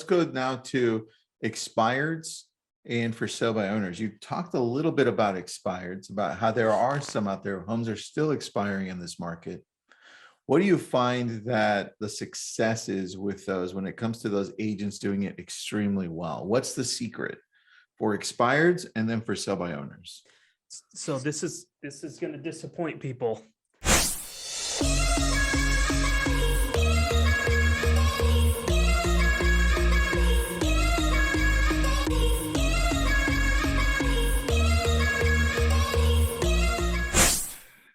let's go now to expireds and for sale by owners. You talked a little bit about expireds, about how there are some out there, homes are still expiring in this market. What do you find that the success is with those when it comes to those agents doing it extremely well? What's the secret for expireds and then for sale by owners? So this is going to disappoint people.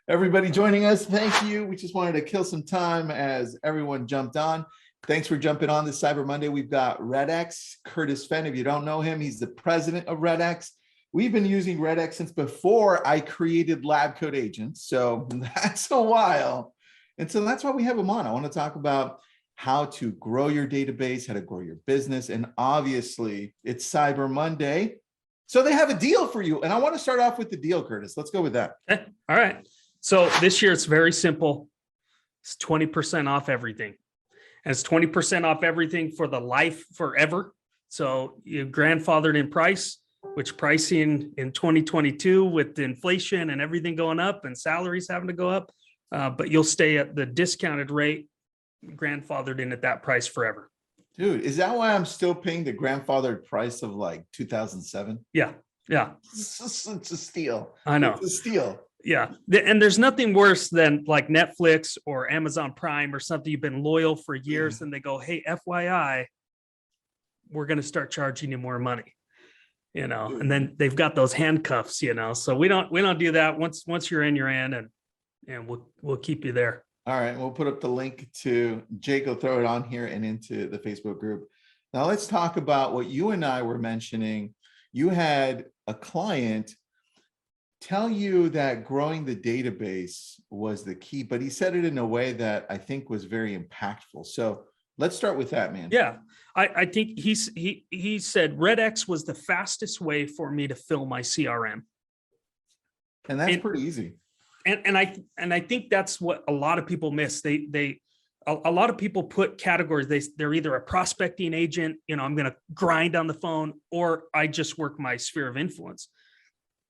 Everybody joining us, thank you. We just wanted to kill some time as everyone jumped on. Thanks for jumping on this Cyber Monday. We've got REDX, Curtis Fenn. If you don't know him, he's the president of REDX. We've been using REDX since before I created LabCoatAgents, so that's a while. And so that's why we have him on. I want to talk about how to grow your database, how to grow your business, and obviously it's Cyber Monday, so they have a deal for you. And I want to start off with the deal, Curtis. Let's go with that. Okay. All right. So this year it's very simple. It's 20% off everything. And it's 20% off everything for the life forever. So you grandfathered in price, which pricing in 2022 with the inflation and everything going up and salaries having to go up, but you'll stay at the discounted rate, grandfathered in at that price forever. Dude, is that why I'm still paying the grandfathered price of like 2007? Yeah. Yeah. It's a steal. I know. It's a steal. Yeah. And there's nothing worse than like Netflix or Amazon Prime or something you've been loyal for years and they go, hey, FYI, we're going to start charging you more money, you know, and then they've got those handcuffs, you know, so we don't do that. Once you're in and we'll keep you there. All right. We'll put up the link to Jake. Will throw it on here and into the Facebook group. Now let's talk about what you and I were mentioning. You had a client tell you that growing the database was the key, but he said it in a way that I think was very impactful. So let's start with that, man. Yeah, I think he said REDX was the fastest way for me to fill my CRM. And that's pretty easy. And I think that's what a lot of people miss. A lot of people put categories. They're either a prospecting agent, you know, I'm going to grind on the phone, or I just work my sphere of influence.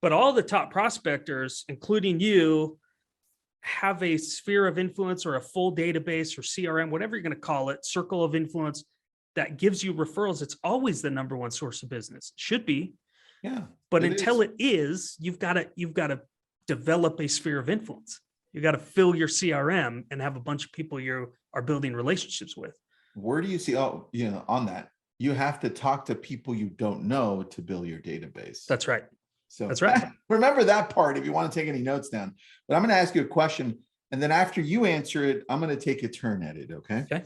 But all the top prospectors, including you, have a sphere of influence or a full database or CRM, whatever you're going to call it, circle of influence that gives you referrals. It's always the number one source of business. Should be. Yeah. But until it is, you've got to develop a sphere of influence. You got to fill your CRM and have a bunch of people you are building relationships with. Where do you see, on that, you have to talk to people you don't know to build your database. That's right. So that's right. Remember that part if you want to take any notes down. But I'm going to ask you a question, and then after you answer it, I'm going to take a turn at it. Okay. Okay.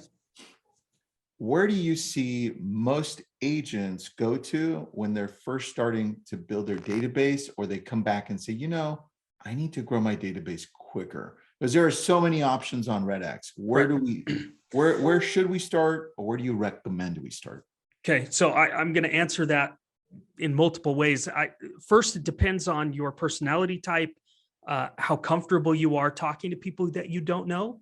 Where do you see most agents go to when they're first starting to build their database, or they come back and say, you know, I need to grow my database quicker? Because there are so many options on REDX. Where should we start, or where do you recommend we start? Okay. So I'm going to answer that in multiple ways. First, it depends on your personality type, how comfortable you are talking to people that you don't know,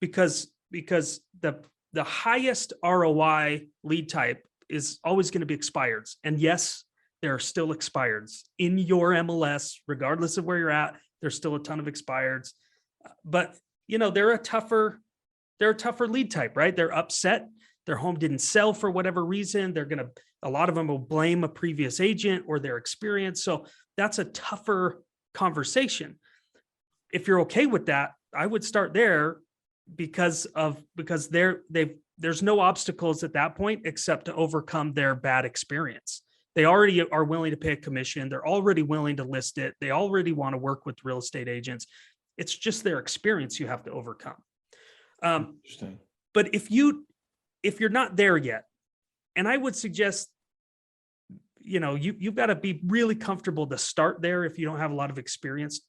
because the highest ROI lead type is always going to be expireds. And yes, there are still expireds in your MLS, regardless of where you're at. There's still a ton of expireds, but you know, they're a tougher lead type, right? They're upset. Their home didn't sell for whatever reason. A lot of them will blame a previous agent or their experience. So that's a tougher conversation. If you're okay with that, I would start there because there's no obstacles at that point except to overcome their bad experience. They already are willing to pay a commission. They're already willing to list it. They already want to work with real estate agents. It's just their experience you have to overcome. Interesting. But if you're not there yet, and I would suggest, you know, you've got to be really comfortable to start there if you don't have a lot of experience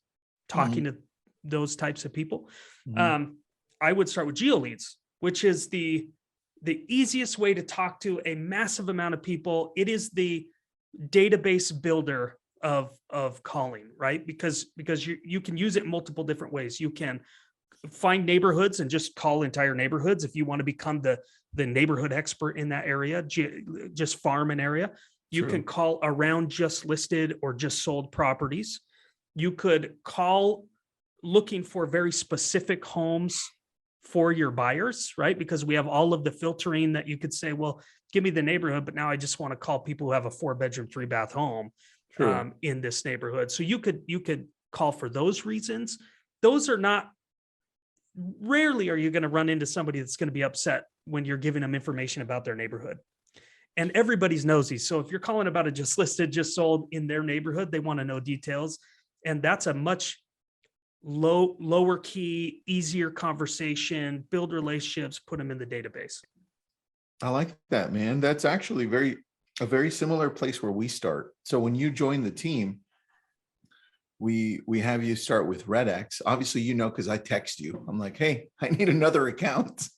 talking to those types of people. I would start with GeoLeads, which is the easiest way to talk to a massive amount of people. It is the database builder of calling, right? Because you can use it in multiple different ways. You can find neighborhoods and just call entire neighborhoods. If you want to become the the neighborhood expert in that area, just farm an area. You True. can call around just listed or just sold properties. You could call looking for very specific homes for your buyers, right? Because we have all of the filtering that you could say, well, give me the neighborhood, but now I just want to call people who have a 4-bedroom, 3-bath home True. in this neighborhood. So you could call for those reasons. Those are not, rarely are you going to run into somebody that's going to be upset when you're giving them information about their neighborhood. And everybody's nosy. So if you're calling about a just listed, just sold in their neighborhood, they want to know details. And that's a much lower key, easier conversation, build relationships, put them in the database. I like that, man. That's actually a very similar place where we start. So when you join the team, we have you start with REDX. Obviously, you know, because I text you. I'm like, hey, I need another account.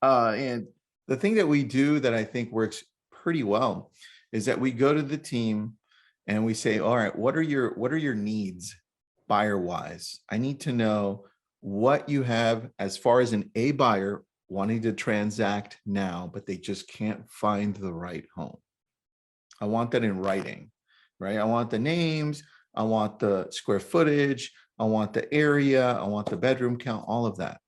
And the thing that we do that I think works pretty well is that we go to the team and we say, all right, what are your needs buyer wise? I need to know what you have as far as a buyer wanting to transact now, but they just can't find the right home. I want that in writing, right? I want the names, I want the square footage, I want the area, I want the bedroom count, all of that.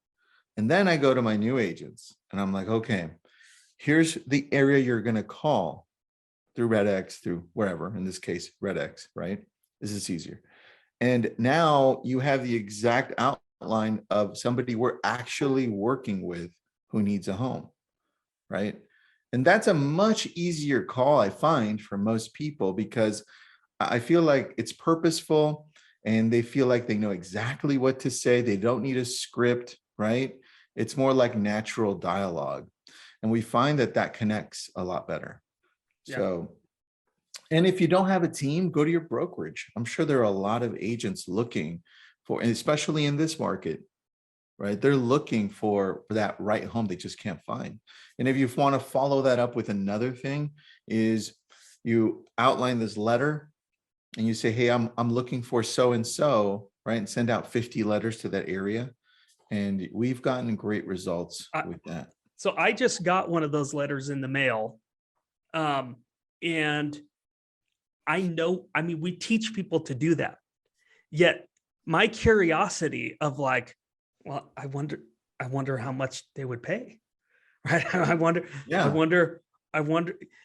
And then I go to my new agents and I'm like, okay, here's the area you're going to call through REDX, through wherever, in this case, REDX, right? This is easier. And now you have the exact outline of somebody we're actually working with who needs a home, right? And that's a much easier call, I find, for most people, because I feel like it's purposeful and they feel like they know exactly what to say. They don't need a script, right? It's more like natural dialogue. And we find that connects a lot better. Yeah. So, and if you don't have a team, go to your brokerage. I'm sure there are a lot of agents looking for, and especially in this market, right? They're looking for that right home they just can't find. And if you want to follow that up with another thing, is you outline this letter and you say, hey, I'm looking for so-and-so, right? And send out 50 letters to that area. And we've gotten great results with that. So I just got one of those letters in the mail. And I know, I mean, we teach people to do that. Yet my curiosity of like, well, I wonder how much they would pay. Right. I wonder,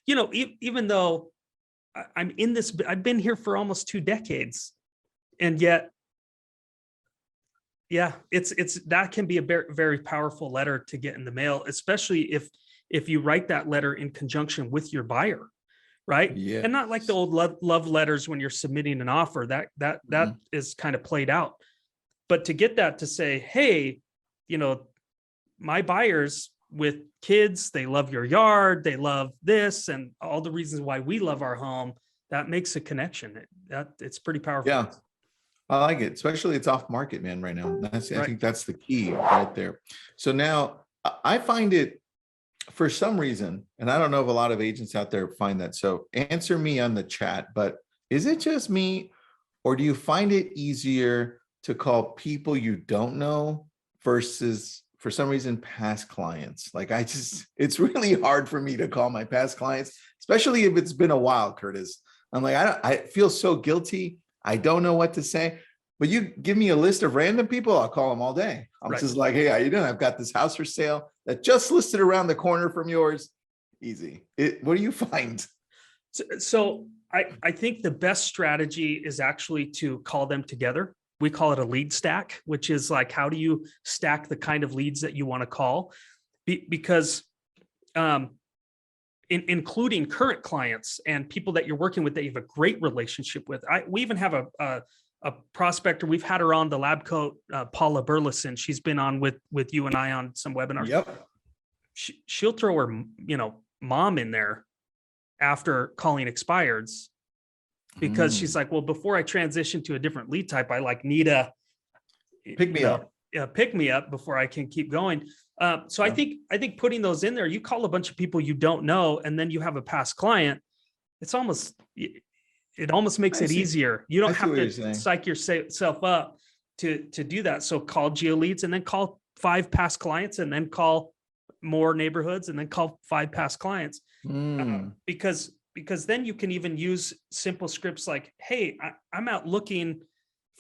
you know, even though I'm in this, I've been here for almost 2 decades, and yet, yeah, it's that can be a very, very powerful letter to get in the mail, especially if you write that letter in conjunction with your buyer, right? Yeah. And not like the old love letters when you're submitting an offer that is kind of played out, but to get that to say, hey, you know, my buyers with kids, they love your yard, they love this, and all the reasons why we love our home, that makes a connection. It's pretty powerful. Yeah. I like it, especially it's off market, man, right now. I think that's the key right there. So now I find it, for some reason, and I don't know if a lot of agents out there find that. So answer me on the chat, but is it just me, or do you find it easier to call people you don't know versus, for some reason, past clients? Like it's really hard for me to call my past clients, especially if it's been a while, Curtis. I'm like, I feel so guilty. I don't know what to say, but you give me a list of random people, I'll call them all day. I'm just like, hey, how you doing? I've got this house for sale that just listed around the corner from yours. Easy. What do you find? So I think the best strategy is actually to call them together. We call it a lead stack, which is like, how do you stack the kind of leads that you want to call? Because including current clients and people that you're working with that you have a great relationship with. We even have a prospector. We've had her on the LabCoat, Paula Burleson. She's been on with you and I on some webinars. Yep. She'll throw her, mom in there after calling expireds, because she's like, well, before I transition to a different lead type, I need a pick me up before I can keep going. So I think putting those in there, you call a bunch of people you don't know, and then you have a past client. It almost makes it easier. You don't have to psych yourself up to do that. So call geo leads, and then call 5 past clients, and then call more neighborhoods and then call 5 past clients. Mm, Because then you can even use simple scripts like, hey, I'm out looking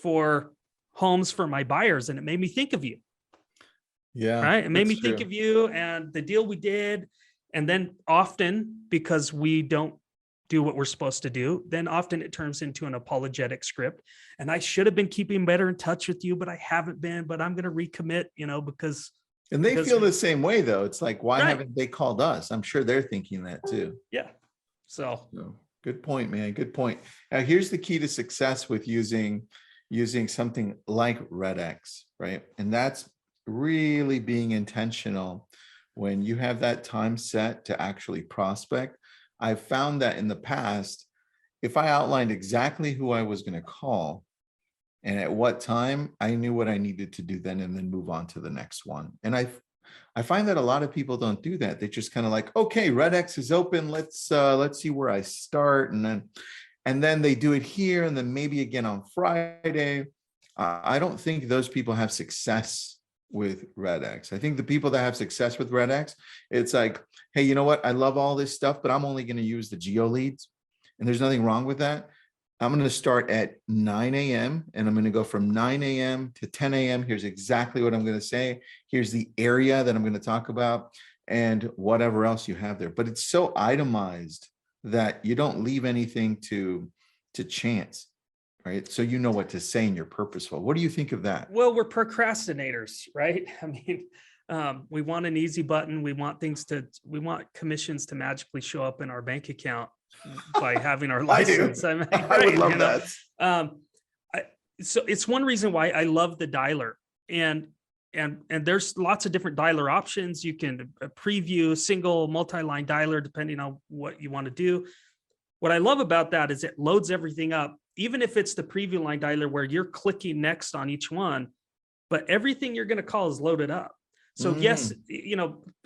for homes for my buyers, and it made me think of you. yeah, Right. It made me that's think true. of you and the deal we did. And then often, because we don't do what we're supposed to do, then often it turns into an apologetic script. And I should have been keeping better in touch with you, but I haven't been, but I'm going to recommit, because, And they feel the same way though. It's like, why right. haven't they called us? I'm sure they're thinking that too. Yeah. So, So good point, man. Good point. Now here's the key to success with using something like REDX, right? And that's really being intentional when you have that time set to actually prospect. I've found that in the past, if I outlined exactly who I was going to call and at what time, I knew what I needed to do then and then move on to the next one. And I find that a lot of people don't do that. They just kind of like, okay, REDX is open. Let's see where I start. And then they do it here and then maybe again on Friday. I don't think those people have success with REDX. I think the people that have success with REDX, it's like, hey, you know what? I love all this stuff, but I'm only going to use the geo leads. And there's nothing wrong with that. I'm going to start at 9 a.m. and I'm going to go from 9 a.m. to 10 a.m. Here's exactly what I'm going to say. Here's the area that I'm going to talk about and whatever else you have there. But it's so itemized that you don't leave anything to chance, right? So you know what to say and you're purposeful. What do you think of that? well, we're procrastinators, right? I mean, we want an easy button. We want commissions to magically show up in our bank account by having our license. I mean, I would love that. So it's one reason why I love the dialer, and there's lots of different dialer options. You can preview single, multi-line dialer, depending on what you want to do. What I love about that is it loads everything up, even if it's the preview line dialer where you're clicking next on each one, but everything you're going to call is loaded up. So yes,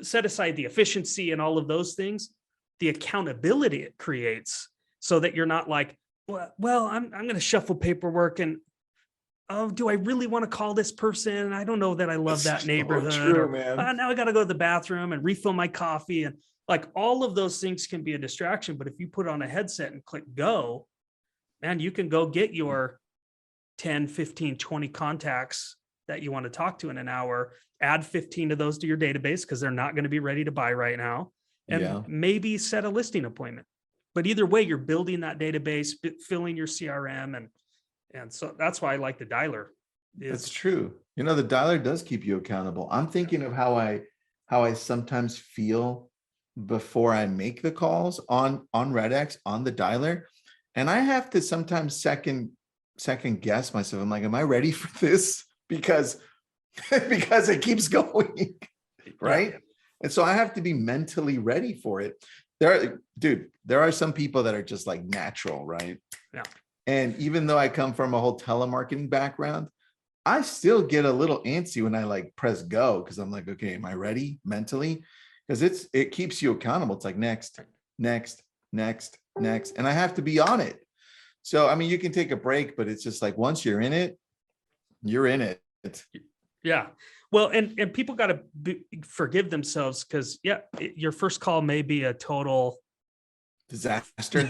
set aside the efficiency and all of those things, the accountability it creates so that you're not like, well, I'm going to shuffle paperwork and, oh, do I really want to call this person? I don't know that I love that neighborhood. True, man. Now I got to go to the bathroom and refill my coffee. And like all of those things can be a distraction. But if you put on a headset and click go, man, you can go get your 10, 15, 20 contacts that you want to talk to in an hour, add 15 of those to your database because they're not going to be ready to buy right now. And maybe set a listing appointment. But either way, you're building that database, filling your CRM. And so that's why I like the dialer. That's true. The dialer does keep you accountable. I'm thinking of how I sometimes feel before I make the calls on REDX, on the dialer. And I have to sometimes second guess myself. I'm like, am I ready for this? Because it keeps going, right? Yeah. And so I have to be mentally ready for it. There are some people that are just like natural, right? Yeah. And even though I come from a whole telemarketing background, I still get a little antsy when I like press go because I'm like, okay, am I ready mentally? Because it keeps you accountable. It's like next. And I have to be on it. So, I mean, you can take a break, but it's just like once you're in it, you're in it. Yeah. Well, and people got to forgive themselves because, your first call may be a total disaster.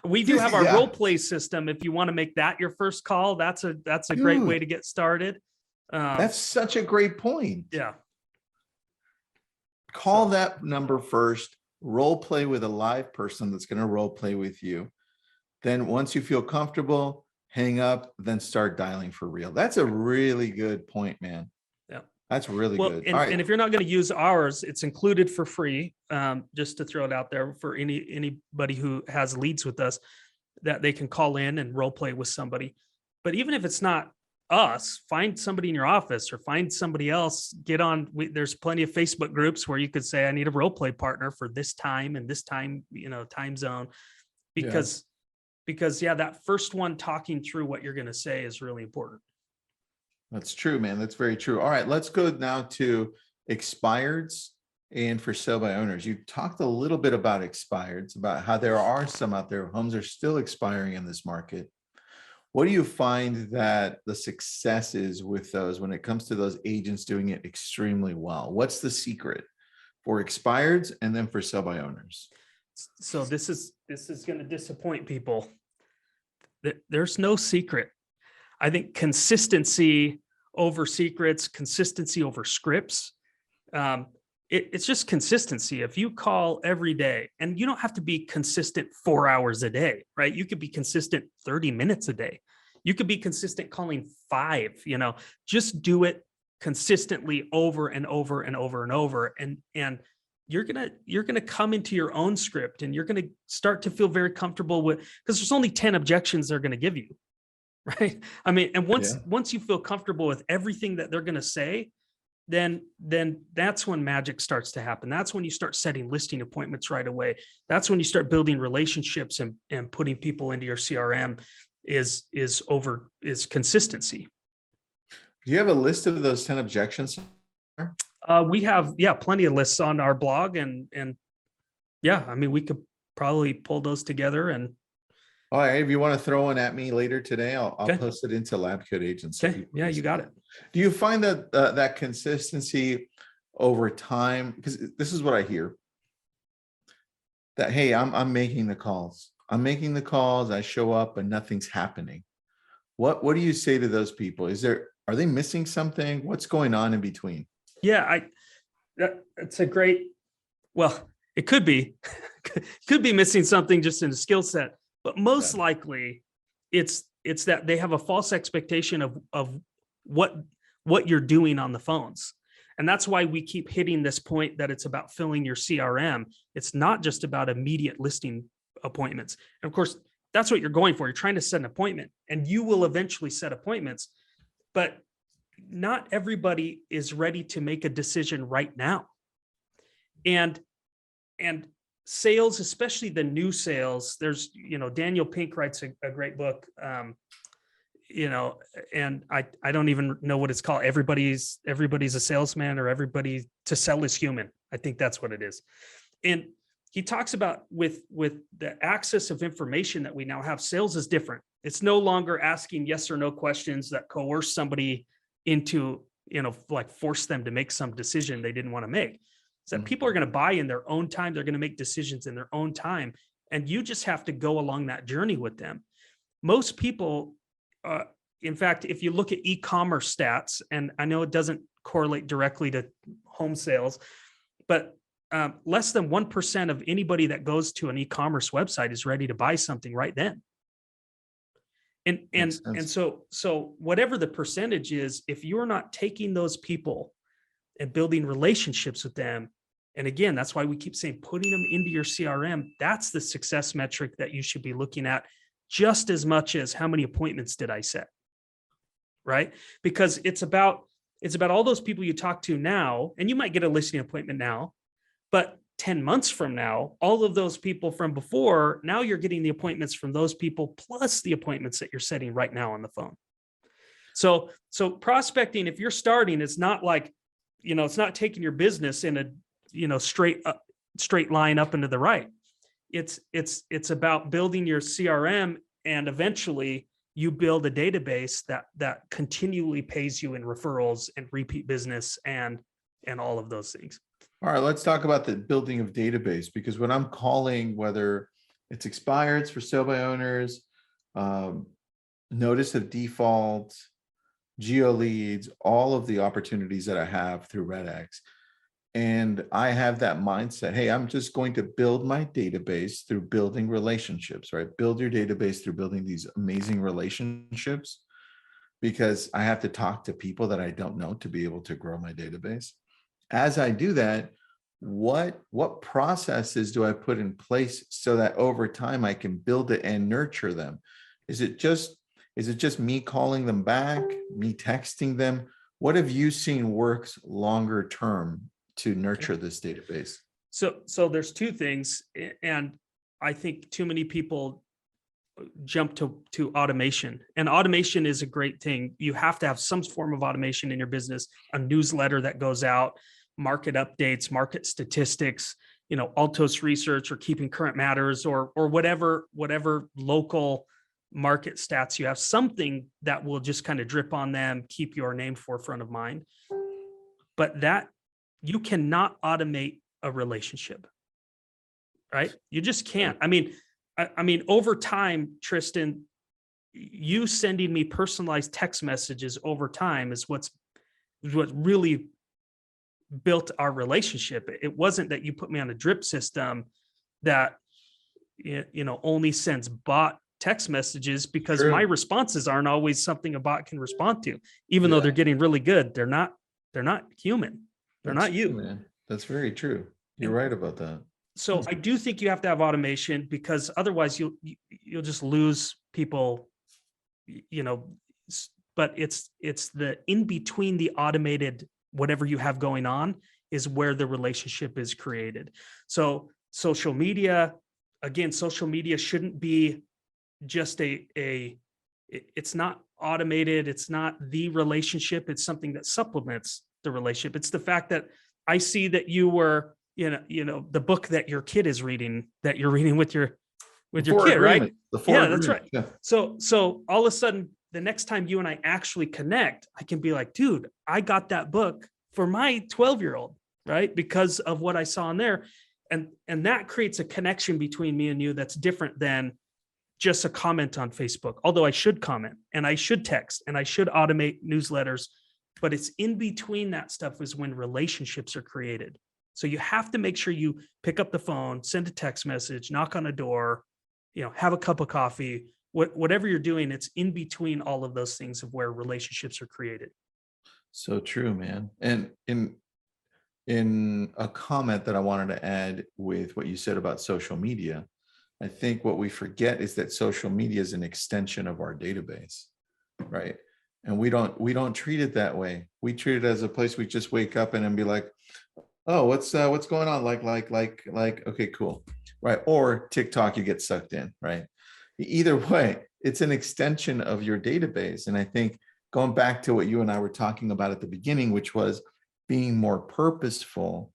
We do have our role play system. If you want to make that your first call, that's a great way to get started. That's such a great point. Yeah. Call that number first, role play with a live person that's going to role play with you. Then once you feel comfortable, hang up, then start dialing for real. That's a really good point, man. Yeah. That's really good. And if you're not going to use ours, it's included for free. Just to throw it out there for anybody who has leads with us, that they can call in and role play with somebody. But even if it's not us, find somebody in your office or find somebody else, get on. There's plenty of Facebook groups where you could say, I need a role play partner for this time and this time, time zone, because that first one talking through what you're going to say is really important. That's true, man. That's very true. All right, let's go now to expireds and for sale by owners. You talked a little bit about expireds, about how there are some out there, homes are still expiring in this market. What do you find that the success is with those when it comes to those agents doing it extremely well? What's the secret for expireds and then for sell by owners? So this is going to disappoint people. There's no secret. I think consistency over secrets, consistency over scripts. It's just consistency. If you call every day, and you don't have to be consistent 4 hours a day, right? You could be consistent 30 minutes a day. You could be consistent calling 5, just do it consistently over and over and over and over. And you're gonna come into your own script, and you're gonna start to feel very comfortable with, because there's only 10 objections they're gonna give you, right? I mean, and once you feel comfortable with everything that they're gonna say, then that's when magic starts to happen. That's when you start setting listing appointments right away. That's when you start building relationships and putting people into your CRM is consistency. Do you have a list of those 10 objections? We have, plenty of lists on our blog, and I mean, we could probably pull those together. And all right, if you want to throw one at me later today, I'll post it into LabCoatAgents. Okay. Yeah, you got it. Do you find that that consistency over time, because this is what I hear, that, hey, I'm making the calls. I'm making the calls. I show up and nothing's happening. What do you say to those people? Are they missing something? What's going on in between? Yeah, it's a great, well, it could be missing something just in the skill set, but most likely it's that they have a false expectation of what you're doing on the phones. And that's why we keep hitting this point that it's about filling your CRM. It's not just about immediate listing appointments. And of course, that's what you're going for. You're trying to set an appointment, and you will eventually set appointments, but not everybody is ready to make a decision right now. And sales, especially the new sales, there's, Daniel Pink writes a great book, and I don't even know what it's called. Everybody's a salesman, or everybody to sell is human. I think that's what it is. And he talks about with the access of information that we now have, sales is different. It's no longer asking yes or no questions that coerce somebody into, like force them to make some decision they didn't want to make. So people are going to buy in their own time. They're going to make decisions in their own time. And you just have to go along that journey with them. Most people, in fact, if you look at e-commerce stats, and I know it doesn't correlate directly to home sales, but less than 1% of anybody that goes to an e-commerce website is ready to buy something right then. And so whatever the percentage is, if you're not taking those people and building relationships with them, and again, that's why we keep saying putting them into your CRM, that's the success metric that you should be looking at, just as much as how many appointments did I set, right? Because it's about all those people you talk to now, and you might get a listing appointment now, but 10 months from now, all of those people from before, now you're getting the appointments from those people, plus the appointments that you're setting right now on the phone. So prospecting, if you're starting, it's not like, it's not taking your business in a straight line up and to the right. It's about building your CRM, and eventually you build a database that continually pays you in referrals and repeat business and all of those things. All right, let's talk about the building of database, because when I'm calling, whether it's expireds for sale by owners, notice of default, geo leads, all of the opportunities that I have through REDX. And I have that mindset, hey, I'm just going to build my database through building relationships, right? Build your database through building these amazing relationships, because I have to talk to people that I don't know to be able to grow my database. As I do that, what processes do I put in place so that over time I can build it and nurture them? Is it just me calling them back, me texting them? What have you seen works longer term to nurture this database? So there's two things, and I think too many people jump to automation, and automation is a great thing. You have to have some form of automation in your business, a newsletter that goes out, market updates, market statistics, Altos research, or keeping current matters, or whatever local market stats, you have something that will just kind of drip on them, keep your name forefront of mind. But that you cannot automate a relationship, right? You just can't. I mean, over time, Tristan, you sending me personalized text messages over time is what really built our relationship. It wasn't that you put me on a drip system that only sends bot text messages, because True. my responses aren't always something a bot can respond to, even though Yeah. they're getting really good. They're not human. They're That's not you. true, man. That's very true. You're right about that. So I do think you have to have automation, because otherwise you'll just lose people, but it's the in between the automated whatever you have going on is where the relationship is created. So social media, again, social media shouldn't be just it's not automated. It's not the relationship. It's something that supplements the relationship. It's the fact that I see that you were, the book that your kid is reading, that you're reading with your kid, right? Yeah, that's right. Yeah. So all of a sudden, the next time you and I actually connect, I can be like, dude, I got that book for my 12-year-old, right? Because of what I saw in there. And that creates a connection between me and you that's different than just a comment on Facebook. Although I should comment and I should text and I should automate newsletters, but it's in between that stuff is when relationships are created. So you have to make sure you pick up the phone, send a text message, knock on a door, have a cup of coffee, whatever you're doing, it's in between all of those things of where relationships are created. So true, man. And in a comment that I wanted to add with what you said about social media, I think what we forget is that social media is an extension of our database, right? And we don't treat it that way. We treat it as a place we just wake up in and be like, oh, what's going on? Like, okay, cool. Right. Or TikTok, you get sucked in, right? Either way, it's an extension of your database. And I think going back to what you and I were talking about at the beginning, which was being more purposeful,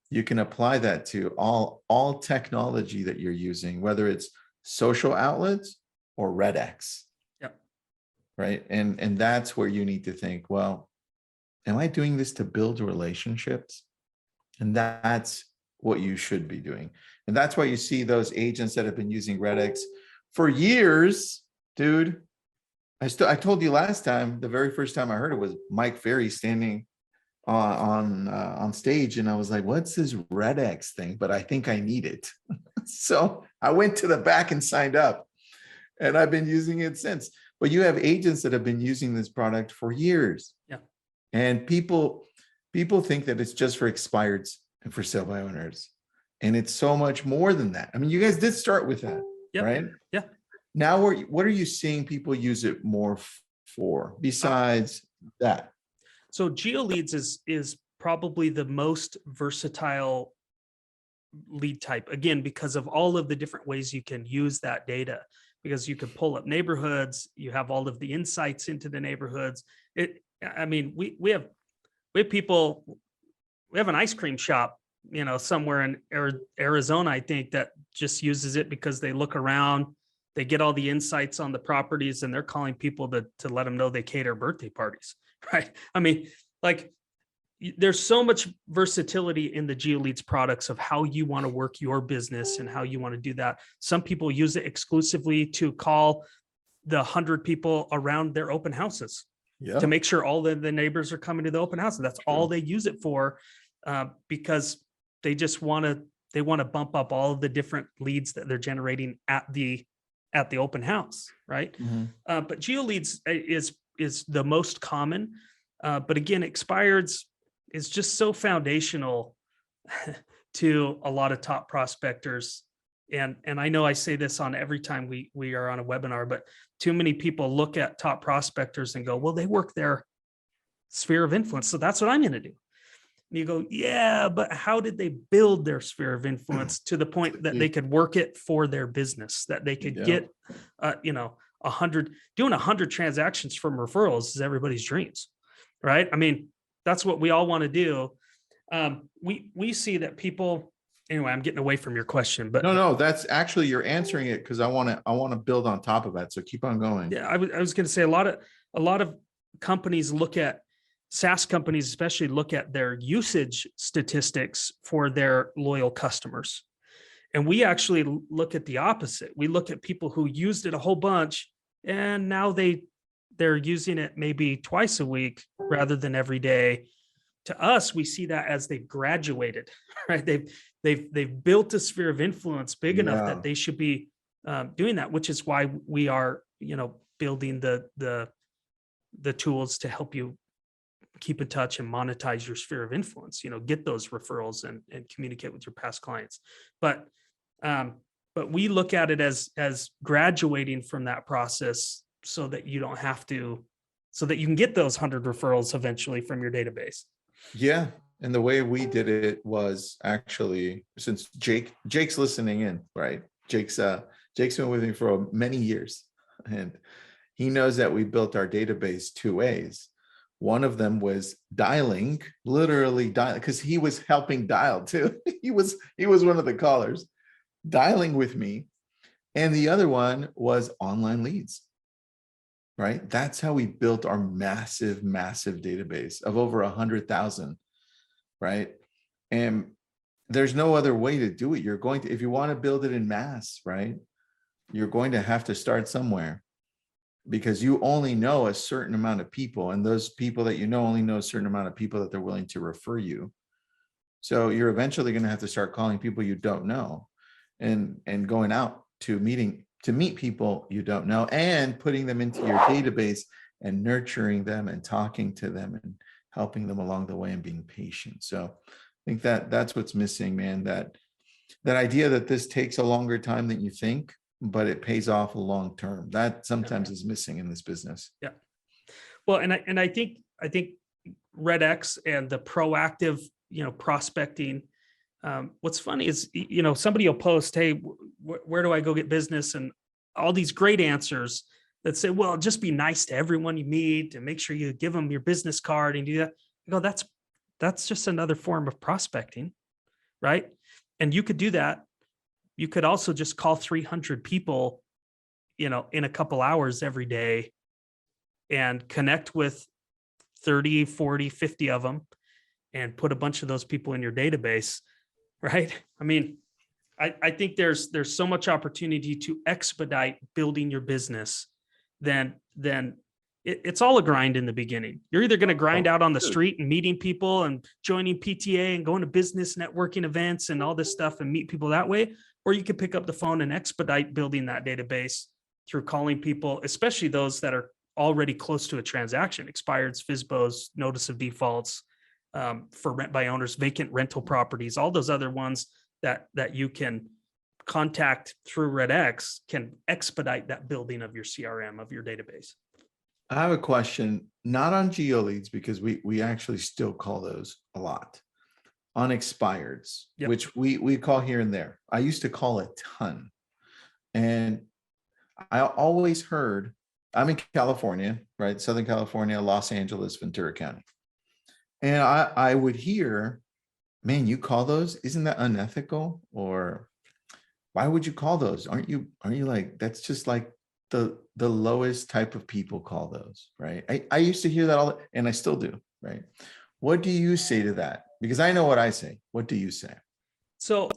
you can apply that to all technology that you're using, whether it's social outlets or REDX. Yep. Right. And that's where you need to think, well, am I doing this to build relationships? And that's what you should be doing. And that's why you see those agents that have been using REDX for years, dude. I told you last time, the very first time I heard it was Mike Ferry standing on stage, and I was like, what's this REDX thing? But I think I need it. So I went to the back and signed up, and I've been using it since. But you have agents that have been using this product for years. Yeah. And people think that it's just for expireds and for sale by owners. And it's so much more than that. I mean, you guys did start with that, Yep. right? Yeah. Now, what are you seeing people use it more for besides that? So GeoLeads is probably the most versatile lead type, again, because of all of the different ways you can use that data, because you can pull up neighborhoods, you have all of the insights into the neighborhoods. We have people, we have an ice cream shop, somewhere in Arizona, I think, that just uses it because they look around, they get all the insights on the properties, and they're calling people to let them know they cater birthday parties, right? I mean, like, there's so much versatility in the GeoLeads products of how you want to work your business and how you want to do that. Some people use it exclusively to call the 100 people around their open houses, to make sure all the neighbors are coming to the open house. And that's all they use it for, because they just want to bump up all of the different leads that they're generating at the open house, right? Mm-hmm. But GeoLeads is the most common. But again, expireds is just so foundational to a lot of top prospectors. And I know I say this on every time we are on a webinar, but too many people look at top prospectors and go, well, they work their sphere of influence, so that's what I'm going to do. And you go, yeah, but how did they build their sphere of influence to the point that they could work it for their business, that they could get, 100 transactions from referrals is everybody's dreams, right? I mean, that's what we all want to do. We see that people, anyway, I'm getting away from your question, but No, that's actually, you're answering it because I want to build on top of that. So keep on going. yeah, I was going to say a lot of companies look at SaaS companies, especially look at their usage statistics for their loyal customers. And we actually look at the opposite. We look at people who used it a whole bunch and now they're using it maybe twice a week rather than every day. To us, we see that as they've graduated, right? They've built a sphere of influence big enough that they should be doing that, which is why we are, building the tools to help you keep in touch and monetize your sphere of influence, get those referrals and communicate with your past clients. But we look at it as graduating from that process so that you don't have to, so that you can get those 100 referrals eventually from your database. Yeah. And the way we did it was actually, since Jake's listening in, right? Jake's been with me for many years, and he knows that we built our database two ways. One of them was dialing, literally dialing, because he was helping dial too. He was one of the callers dialing with me. And the other one was online leads, right? That's how we built our massive database of over 100,000, right? And there's no other way to do it. You're going to, if you want to build it in mass, right? You're going to have to start somewhere, because you only know a certain amount of people, and those people that you know only know a certain amount of people that they're willing to refer you. So you're eventually going to have to start calling people you don't know, and going out to meet people you don't know, and putting them into your database and nurturing them and talking to them and helping them along the way and being patient. So I think that's what's missing, man. That idea that this takes a longer time than you think, but it pays off long term, that sometimes is missing in this business. Yeah. Well, and I think REDX and the proactive, prospecting. What's funny is, somebody will post, hey, where do I go get business? And all these great answers that say, well, just be nice to everyone you meet and make sure you give them your business card and do that. I go, that's just another form of prospecting, right? And you could do that. You could also just call 300 people, in a couple hours every day and connect with 30, 40, 50 of them and put a bunch of those people in your database, right? I mean, I think there's so much opportunity to expedite building your business than it's all a grind in the beginning. You're either going to grind out on the street and meeting people and joining PTA and going to business networking events and all this stuff and meet people that way, or you could pick up the phone and expedite building that database through calling people, especially those that are already close to a transaction, expireds, FSBOs, notice of defaults, for rent by owners, vacant rental properties, all those other ones that you can contact through REDX can expedite that building of your CRM, of your database. I have a question, not on geo leads, because we actually still call those a lot. On expireds, Yep. which we call here and there. I used to call a ton. And I always heard, I'm in California, right? Southern California, Los Angeles, Ventura County. And I would hear, man, you call those? Isn't that unethical? Or why would you call those? Aren't you like, that's just like the lowest type of people call those, right? I used to hear that and I still do, right? What do you say to that? Because I know what I say. What do you say? So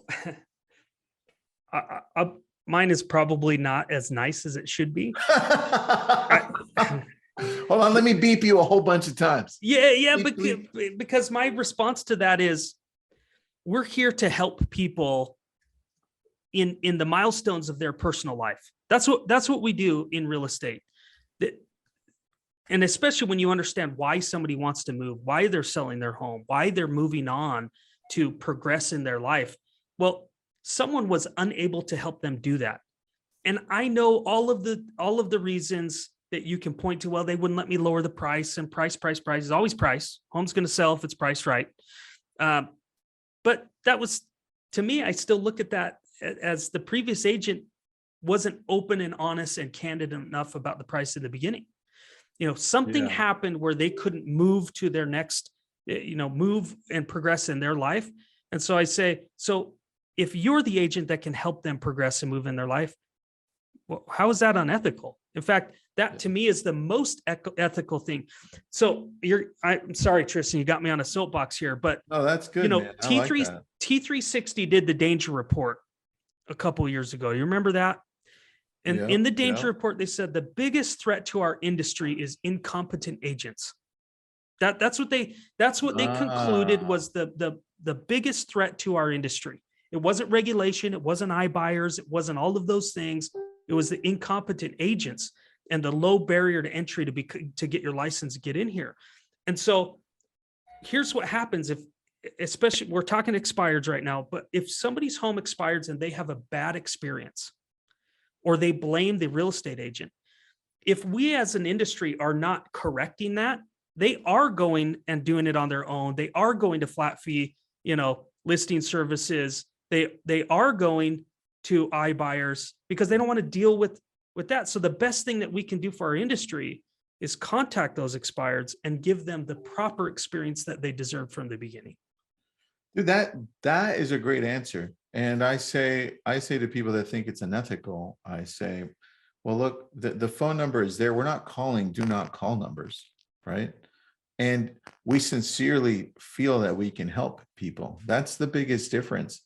mine is probably not as nice as it should be. Hold on, let me beep you a whole bunch of times. Yeah, Beep, but beep. because my response to that is, we're here to help people in the milestones of their personal life. That's what we do in real estate. And especially when you understand why somebody wants to move, why they're selling their home, why they're moving on to progress in their life. Well, someone was unable to help them do that. And I know all of the reasons that you can point to. Well, they wouldn't let me lower the price, and price is always price. Home's going to sell if it's priced right. But that was, to me, I still look at that as the previous agent wasn't open and honest and candid enough about the price in the beginning. Something happened where they couldn't move to their next, move and progress in their life. And so I say, so if you're the agent that can help them progress and move in their life, well, how is that unethical? In fact, that to me is the most ethical thing. So I'm sorry, Tristan, you got me on a soapbox here, but Oh, that's good, man. I like that. T360 did the danger report a couple of years ago. You remember that? And Yeah, in the danger yeah. report, they said the biggest threat to our industry is incompetent agents. That's what they concluded was the biggest threat to our industry. It wasn't regulation, it wasn't iBuyers, it wasn't all of those things. It was the incompetent agents and the low barrier to entry to get your license, get in here. And so here's what happens if, especially we're talking expireds right now, but if somebody's home expires and they have a bad experience or they blame the real estate agent, if we as an industry are not correcting that, they are going and doing it on their own. They are going to flat fee, listing services. They are going to iBuyers because they don't want to deal with that. So the best thing that we can do for our industry is contact those expireds and give them the proper experience that they deserve from the beginning. Dude, that is a great answer. And I say to people that think it's unethical, I say, well, look, the phone number is there. We're not calling do not call numbers, right? And we sincerely feel that we can help people. That's the biggest difference.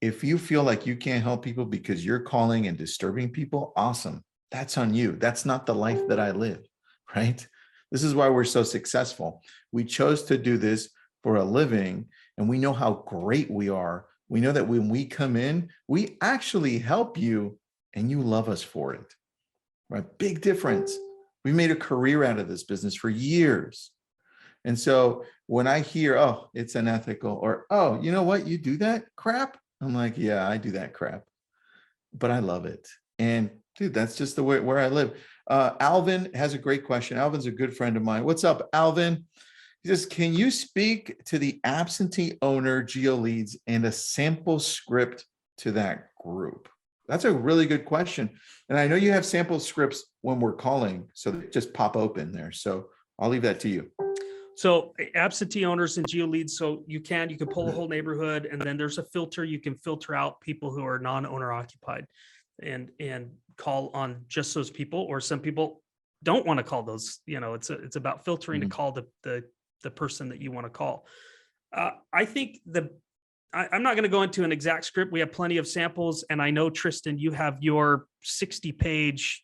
If you feel like you can't help people because you're calling and disturbing people, awesome. That's on you. That's not the life that I live, right? This is why we're so successful. We chose to do this for a living, and we know how great we are. We know that when we come in, we actually help you and you love us for it, right? Big difference. We made a career out of this business for years. And so when I hear, oh, it's unethical, or, oh, you know what, you do that crap? I'm like, yeah, I do that crap, but I love it. And dude, that's just the way where I live. Alvin has a great question. Alvin's a good friend of mine. What's up, Alvin? He says, can you speak to the absentee owner geo leads and a sample script to that group? That's a really good question. And I know you have sample scripts when we're calling, so they just pop open there. So I'll leave that to you. So absentee owners and geo leads. So you can pull a whole neighborhood, and then there's a filter. You can filter out people who are non-owner occupied and call on just those people, or some people don't want to call those, it's about filtering to call the person that you want to call. I think I'm not going to go into an exact script. We have plenty of samples, and I know, Tristan, you have your 60-page,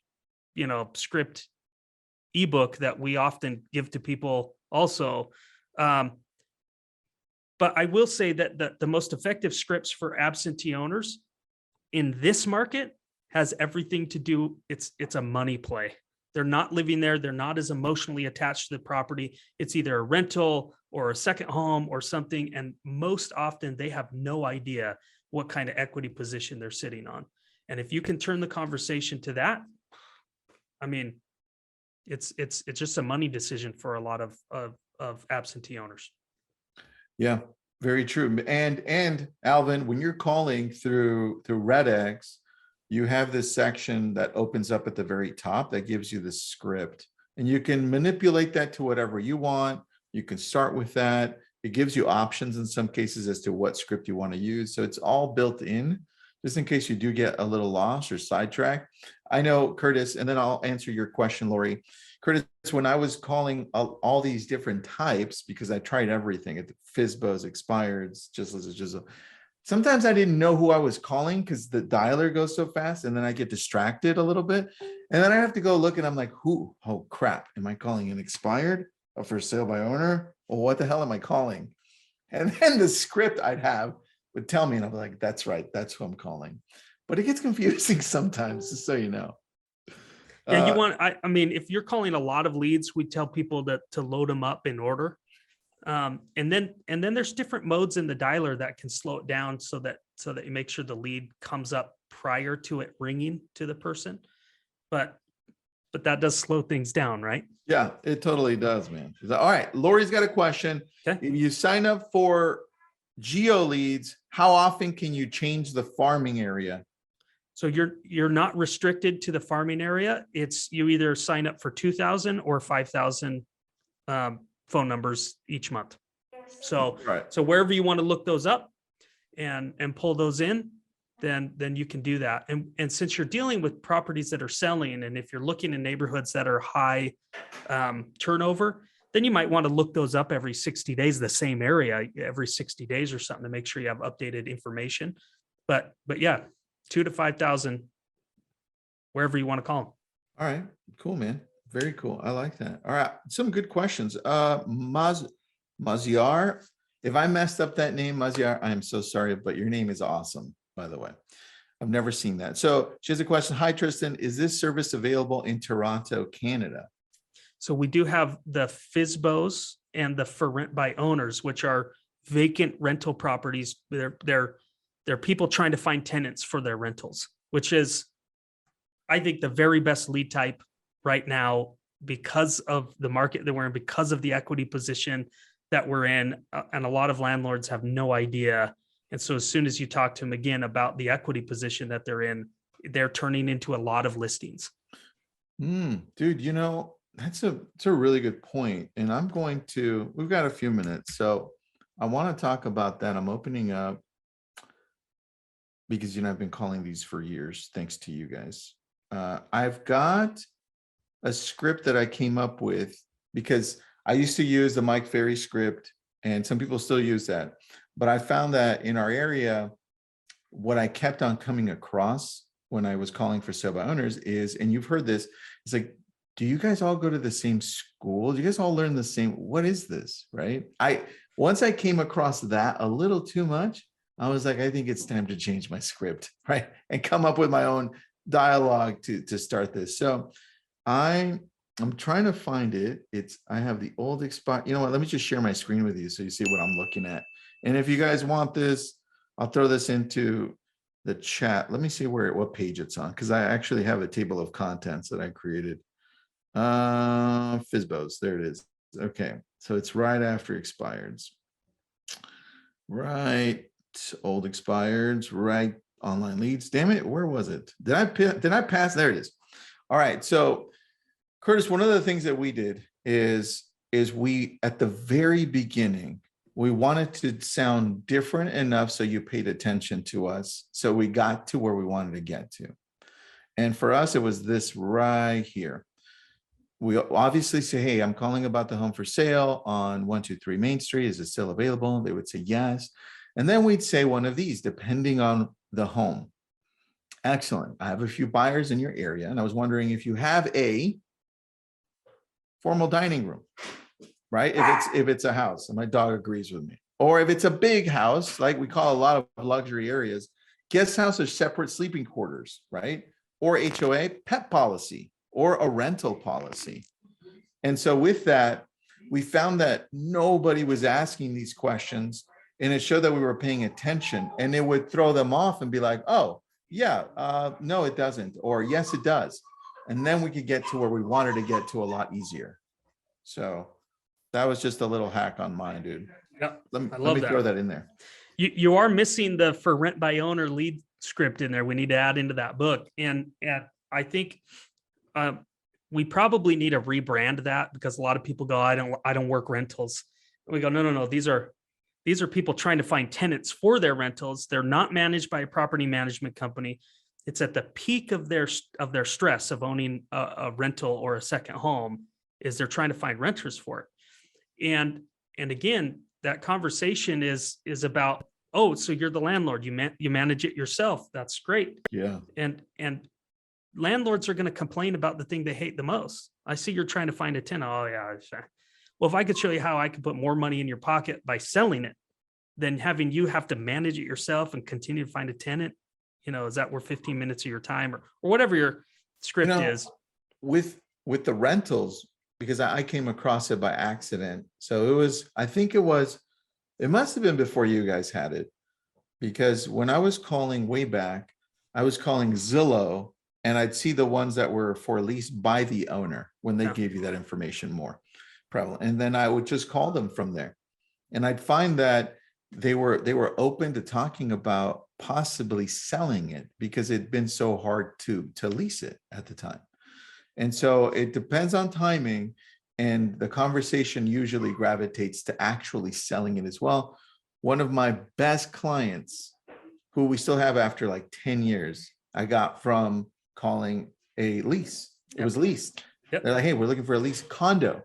script ebook that we often give to people also. But I will say that the most effective scripts for absentee owners in this market has everything to do. It's a money play. They're not living there. They're not as emotionally attached to the property. It's either a rental or a second home or something. And most often they have no idea what kind of equity position they're sitting on. And if you can turn the conversation to that, I mean, it's just a money decision for a lot of absentee owners. Yeah, very true. And Alvin, when you're calling through REDX, you have this section that opens up at the very top that gives you the script, and you can manipulate that to whatever you want. You can start with that. It gives you options in some cases as to what script you want to use. So it's all built in, just in case you do get a little lost or sidetracked. I know, Curtis, and then I'll answer your question, Lori. Curtis, when I was calling all these different types, because I tried everything at the FSBOs, expireds, just sometimes I didn't know who I was calling because the dialer goes so fast, and then I get distracted a little bit. And then I have to go look, and I'm like, who? Oh, crap. Am I calling an expired? A for sale by owner? Well, what the hell am I calling? And then the script I'd have would tell me, and I'm like, that's right. That's who I'm calling. But it gets confusing sometimes, just so you know. Yeah, I mean, if you're calling a lot of leads, we tell people to load them up in order. And then there's different modes in the dialer that can slow it down so that you make sure the lead comes up prior to it ringing to the person. But that does slow things down, right? Yeah, it totally does, man. All right, Lori's got a question. Okay. If you sign up for geo leads, how often can you change the farming area? So you're not restricted to the farming area. It's you either sign up for 2,000 or 5,000 phone numbers each month. So Right. so wherever you want to look those up, and pull those in, then you can do that. And since you're dealing with properties that are selling, and if you're looking in neighborhoods that are high turnover, then you might want to look those up every 60 days, the same area every 60 days or something, to make sure you have updated information. But yeah, 2,000 to 5,000, wherever you want to call them. All right, cool, man. Very cool. I like that. All right, some good questions. Maziar, if I messed up that name, Maziar, I am so sorry, but your name is awesome, by the way. I've never seen that. So she has a question. Hi, Tristan. Is this service available in Toronto, Canada? So we do have the FSBOs and the for rent by owners, which are vacant rental properties. They're people trying to find tenants for their rentals, which is, I think, the very best lead type right now because of the market that we're in, because of the equity position that we're in. And a lot of landlords have no idea. And so as soon as you talk to them again about the equity position that they're in, they're turning into a lot of listings. Dude, you know, it's a really good point. And we've got a few minutes. So I want to talk about that. I'm opening up because, you know, I've been calling these for years, thanks to you guys. I've got a script that I came up with because I used to use the Mike Ferry script, and some people still use that. But I found that in our area, what I kept on coming across when I was calling for sale by owners is, and you've heard this, it's like, do you guys all go to the same school? Do you guys all learn the same? What is this, right? Once I came across that a little too much, I was like, I think it's time to change my script, right? And come up with my own dialogue to start this. So I'm trying to find it. I have the old expired. You know what? Let me just share my screen with you so you see what I'm looking at. And if you guys want this, I'll throw this into the chat. Let me see what page it's on, because I actually have a table of contents that I created. FSBOs, there it is. Okay, so it's right after expireds. Right, old expireds, right, online leads. Damn it, where was it? Did I pass? There it is. All right, so Curtis, one of the things that we did is we, at the very beginning, we wanted to sound different enough so you paid attention to us. So we got to where we wanted to get to. And for us, it was this right here. We obviously say, hey, I'm calling about the home for sale on 123 Main Street. Is it still available? They would say yes. And then we'd say one of these, depending on the home. Excellent. I have a few buyers in your area, and I was wondering if you have a formal dining room, right? If it's a house, and my dog agrees with me. Or if it's a big house, like we call a lot of luxury areas, guest house or separate sleeping quarters, right? Or HOA, pet policy, or a rental policy. And so with that, we found that nobody was asking these questions, and it showed that we were paying attention, and it would throw them off and be like, oh, yeah, no, it doesn't, or yes, it does. And then we could get to where we wanted to get to a lot easier. So that was just a little hack on mine, dude. Yeah, Let me throw that in there. You are missing the for rent by owner lead script in there. We need to add into that book. And I think we probably need to rebrand that, because a lot of people go, I don't work rentals. And we go, no. These are people trying to find tenants for their rentals. They're not managed by a property management company. It's at the peak of their stress of owning a rental or a second home, is they're trying to find renters for it. And again, that conversation is about, oh, so you're the landlord, you manage it yourself. That's great. Yeah. And landlords are going to complain about the thing they hate the most. I see you're trying to find a tenant. Oh yeah, sure. Well, if I could show you how I could put more money in your pocket by selling it than having you have to manage it yourself and continue to find a tenant, is that worth 15 minutes of your time or whatever your script is? With the rentals, because I came across it by accident. So it must have been before you guys had it, because when I was calling way back, I was calling Zillow, and I'd see the ones that were for lease by the owner when they gave you that information more prevalent. And then I would just call them from there. And I'd find that they were open to talking about possibly selling it because it'd been so hard to lease it at the time. And so it depends on timing, and the conversation usually gravitates to actually selling it as well. one of my best clients who we still have after like 10 years, I got from calling a lease. It was leased. Yep. They're like, hey, we're looking for a leased condo.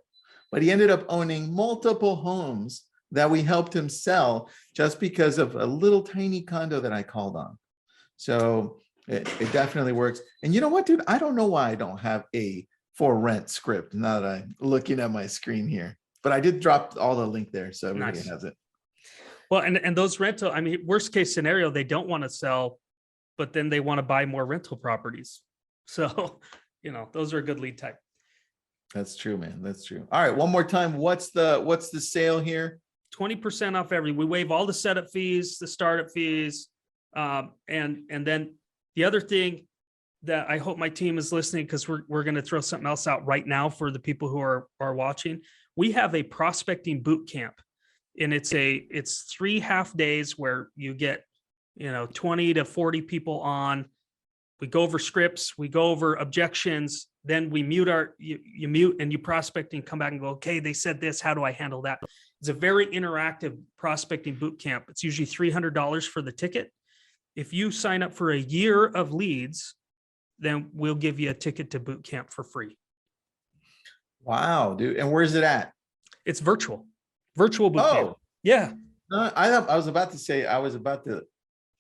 But he ended up owning multiple homes that we helped him sell just because of a little tiny condo that I called on. So it definitely works. And you know what, dude? I don't know why I don't have a for rent script now that I'm looking at my screen here. But I did drop all the link there, so everybody Nice. has it. Well, and those rental, I mean, worst case scenario, they don't want to sell, but then they want to buy more rental properties. So, you know, those are a good lead type. That's true, man. That's true. All right, one more time. What's the sale here? 20% off we waive all the setup fees, the startup fees. And then the other thing that I hope my team is listening, because we're going to throw something else out right now for the people who are watching. We have a prospecting boot camp, and it's 3 half days where you get, 20 to 40 people on. We go over scripts, we go over objections, then we mute you mute and you prospect and come back and go, okay, they said this, how do I handle that? It's a very interactive prospecting boot camp. It's usually $300 for the ticket. If you sign up for a year of leads, then we'll give you a ticket to boot camp for free. Wow, dude. And where's it at? It's virtual boot camp. Yeah. I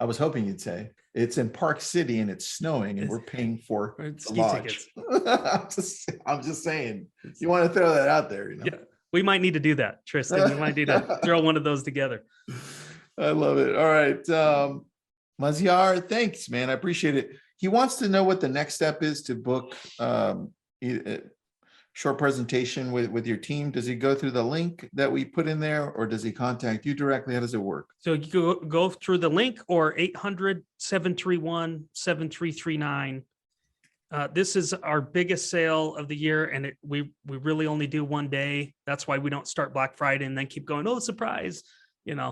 was hoping you'd say it's in Park City and it's snowing and we're paying for the lodge. I'm just saying, you want to throw that out there, Yeah, we might need to do that, Tristan. We might need to throw one of those together. I love it. All right. Maziar, thanks, man. I appreciate it. He wants to know what the next step is to book short presentation with your team. Does he go through the link that we put in there, or does he contact you directly? How does it work? So you go through the link or 800-731-7339. This is our biggest sale of the year, and we really only do one day. That's why we don't start Black Friday and then keep going, oh, surprise. We do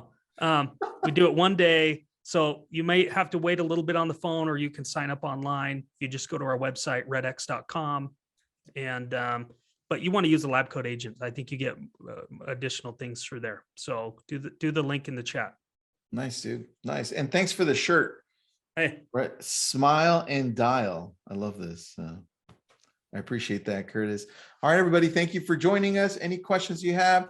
it one day. So you may have to wait a little bit on the phone, or you can sign up online. You just go to our website, redx.com. And but you want to use the LabCoatAgents. I think you get additional things through there. So do the link in the chat. Nice, dude. Nice. And thanks for the shirt. Hey, right. Smile and dial. I love this. I appreciate that, Curtis. All right, everybody. Thank you for joining us. Any questions you have,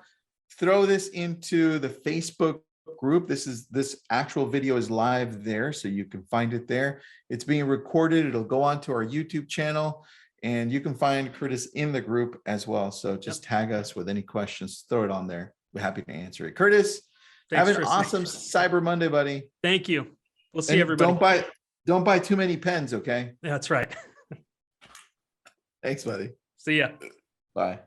throw this into the Facebook group. This actual video is live there, so you can find it there. It's being recorded. It'll go onto our YouTube channel. And you can find Curtis in the group as well. So just tag us with any questions, throw it on there. We're happy to answer it. Curtis, have an awesome Cyber Monday, buddy. Thank you. We'll see everybody. Don't buy too many pens, okay? That's right. Thanks, buddy. See ya. Bye.